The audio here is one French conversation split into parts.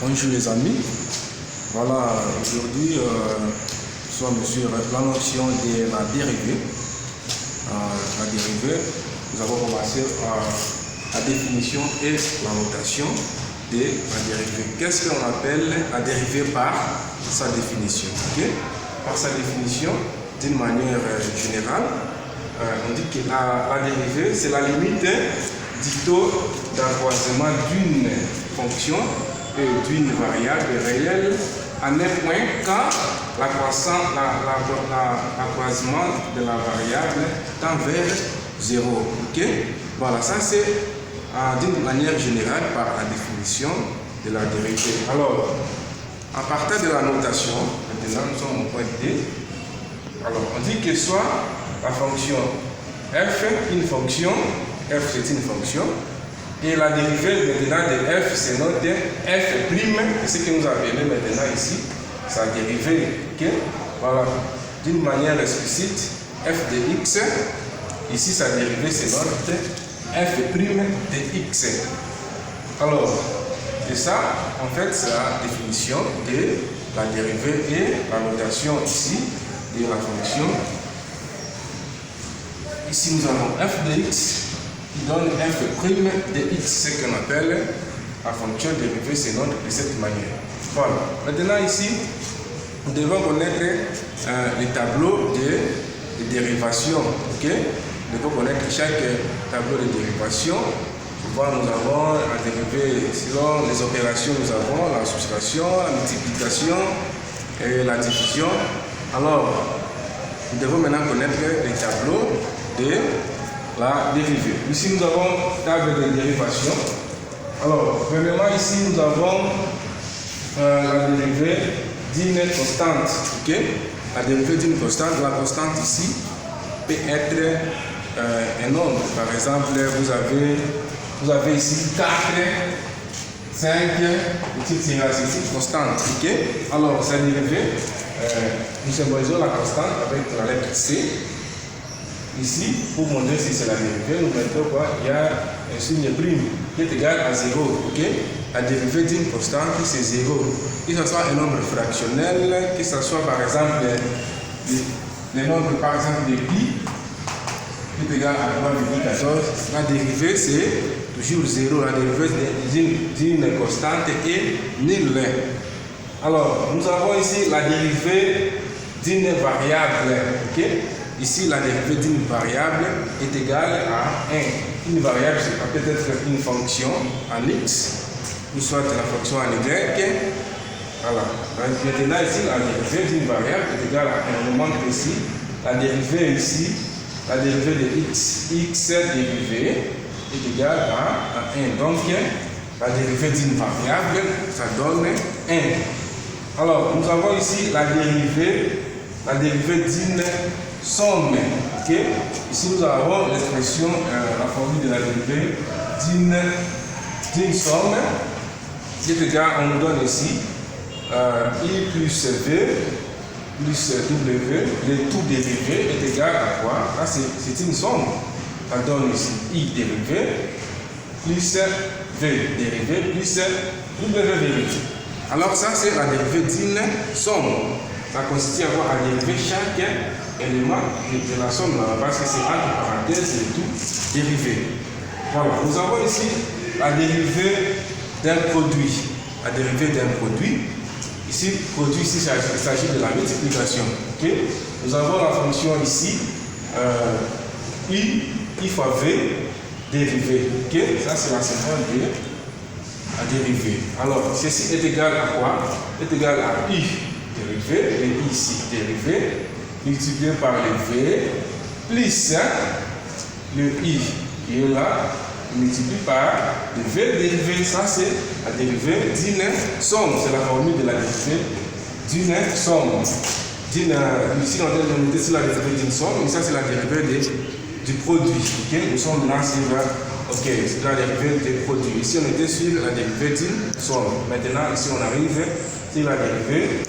Bonjour les amis, voilà aujourd'hui nous sommes sur la notion de la dérivée. La dérivée, nous avons commencé la définition et la notation de la dérivée. Qu'est-ce qu'on appelle la dérivée par sa définition? Par sa définition, d'une manière générale, on dit que la dérivée, c'est la limite du taux d'accroissement d'une fonction et d'une variable réelle en un point quand l'accroissement de la variable tend vers 0. Voilà, ça c'est d'une manière générale par la définition de la dérivée. Alors, à partir de la notation, maintenant nous sommes au point D. Alors, on dit que soit la fonction f, une fonction, f c'est une fonction, et la dérivée maintenant de f, c'est notre f', et ce que nous appelons maintenant ici, sa dérivée, voilà, d'une manière explicite, f de x, ici sa dérivée c'est notre f' de x. Alors, c'est ça, en fait, c'est la définition de la dérivée et la notation ici de la fonction. Ici, nous avons f de x qui donne f' de x, ce qu'on appelle la fonction dérivée, c'est notre de cette manière. Voilà. Maintenant, ici, nous devons connaître les tableaux de dérivation. Nous devons connaître chaque tableau de dérivation. Souvent, nous avons la dérivée, selon les opérations, nous avons la soustraction, la multiplication et la division. Alors, nous devons maintenant connaître les tableaux de la dérivée. Ici, nous avons table de dérivation. Alors, premièrement, ici, nous avons la dérivée d'une constante. La dérivée d'une constante. La constante ici peut être un nombre. Par exemple, vous avez ici 4, 5, c'est une constante. Alors, cette dérivée, nous symbolisons la constante avec la lettre C. Ici, pour montrer si c'est la dérivée, nous mettons quoi? Il y a un signe prime qui est égal à 0. La dérivée d'une constante, c'est 0. Que ce soit un nombre fractionnel, que ce soit par exemple le nombre par exemple de pi, qui est égal à 3,14. La dérivée, c'est toujours 0. La dérivée d'une constante est nulle. Alors, nous avons ici la dérivée d'une variable. Ici, la dérivée d'une variable est égale à 1. Une variable, c'est peut-être une fonction en x, ou soit la fonction en y. Voilà. Maintenant, ici, la dérivée d'une variable est égale à 1. On montre ici la dérivée ici, la dérivée de x dérivée est égale à 1. Donc, la dérivée d'une variable, ça donne 1. Alors, nous avons ici la dérivée d'une somme. Ici, nous avons l'expression, la formule de la dérivée d'une somme qui est égale, on nous donne ici i plus v plus w, le tout dérivé est égal à quoi? Là, c'est une somme. Ça donne ici i dérivé plus v dérivé plus w dérivé. Alors, ça, c'est la dérivée d'une somme. Ça consiste à avoir à dériver chaque élément de la somme là, parce que c'est entre parenthèses et tout dérivé. Voilà. Nous avons ici la dérivée d'un produit. La dérivée d'un produit. Ici, produit, ici, il s'agit de la multiplication. Nous avons la fonction ici, i fois v dérivé. Ça, c'est la symbole de la dérivée. Alors, ceci est égal à quoi? Est égal à i dérivé, et ici dérivé, multiplié par le v, plus le i qui est là, multiplié par le v dérivé. Ça, c'est la dérivée d'une somme. C'est la formule de la dérivée d'une somme. Ici, on a noté sur la dérivée d'une somme, mais ça, c'est la dérivée du produit. Nous sommes là sur c'est la dérivée des produits. Ici, on était sur la dérivée d'une somme. Maintenant, ici, on arrive sur la dérivée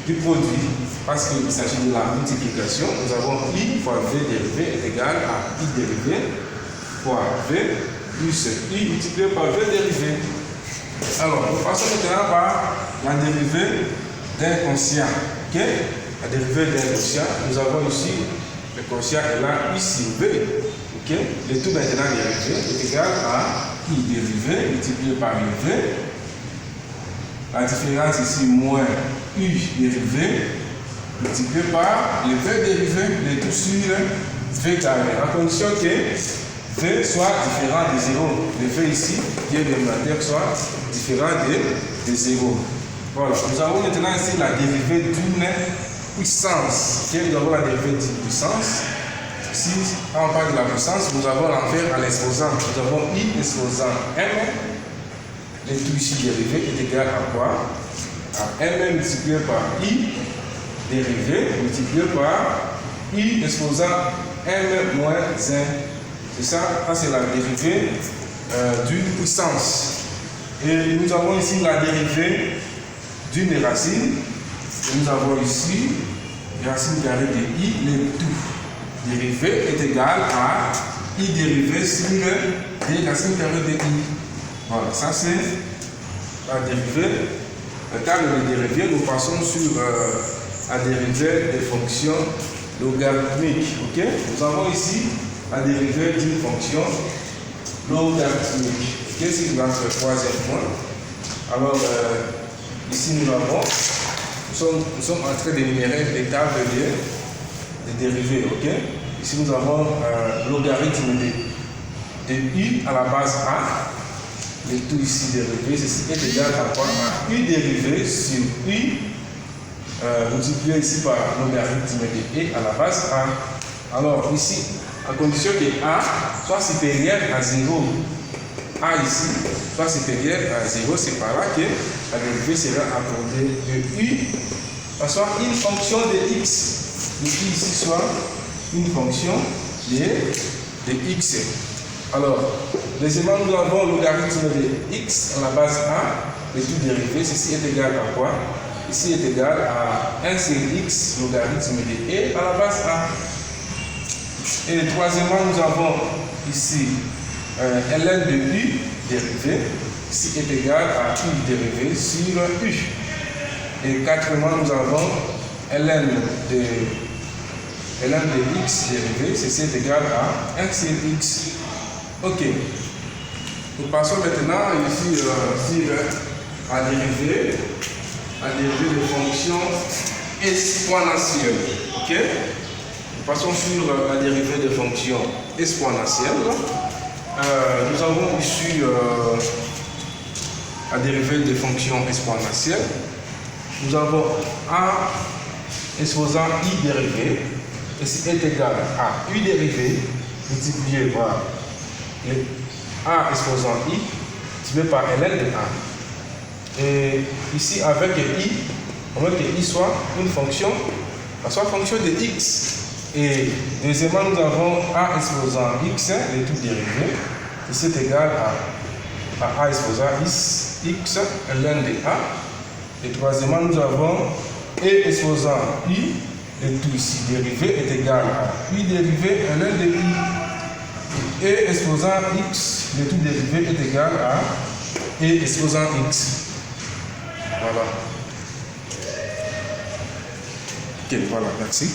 du produit. Parce qu'il s'agit de la multiplication, nous avons i fois v dérivé est égal à i dérivé fois v plus i multiplié par v dérivé. Alors, nous passons maintenant par la dérivée d'un quotient. Ok? La dérivée d'un quotient, nous avons ici le quotient est là, I sur V. Ok? Le tout maintenant dérivé est égal à I dérivé multiplié par le V. La différence ici, moins U dérivé multiplié par le V dérivé, le tout sur V carré. À condition que V soit différent de 0. Le V ici, qui est dénominateur, soit différent de 0. Voilà. Nous avons maintenant ici la dérivée d'une puissance. Okay? Nous avons la dérivée d'une puissance. Si on parle de la puissance, nous avons l'envers à l'exposant. Nous avons I exposant M. Le tout ici dérivé est égal à quoi? À M multiplié par I dérivé multiplié par I exposant M moins 1. C'est ça, c'est la dérivée d'une puissance. Et nous avons ici la dérivée d'une racine. Et nous avons ici racine carrée de I, le tout dérivé est égal à I dérivé sur des racines carrées de I. Voilà, ça c'est la dérivée. Le table de dérivée, nous passons sur la dérivée des fonctions logarithmiques. Ok? Nous avons ici la dérivée d'une fonction logarithmique. Ok? C'est notre troisième point. Alors, ici nous sommes en train d'énumérer les tables de dérivées. Ok? Ici nous avons logarithme de U à la base A. Le tout ici dérivé, ceci est égal à quoi? À U dérivé sur U multiplié ici par logarithme de E à la base A. Alors ici, à condition que A soit supérieur à 0, A ici soit supérieur à 0, c'est par là que la dérivée sera accordée de U, soit une fonction de X. De U ici soit une fonction de X. Alors, deuxièmement, nous avons logarithme de X à la base A, le tout dérivé, ceci est égal à quoi? Ici est égal à 1 sur X logarithme de E à la base A. Et troisièmement, nous avons ici ln de U dérivé, ici est égal à U dérivé sur U. Et quatrièmement, nous avons ln de X dérivé, ceci est égal à 1 sur X. Ok. Nous passons maintenant ici sur la dérivée de fonctions exponentielles. Ok. Nous passons sur la dérivée de fonctions exponentielles. Nous avons ici la dérivée de fonctions exponentielles. Nous avons A exposant I dérivé, ici est égal à U dérivé multiplié par A exposant I, multiplié par ln de A. Et ici, avec I, on veut que I soit une fonction, soit fonction de X. Et deuxièmement, nous avons A exposant X, le tout dérivé, ici est égal à A exposant X, ln de A. Et troisièmement, nous avons E exposant I, le tout ici dérivé est égal à U dérivé ln de I. Et exposant X, le tout dérivé est égal à E exposant X. Voilà. Ok, voilà, merci.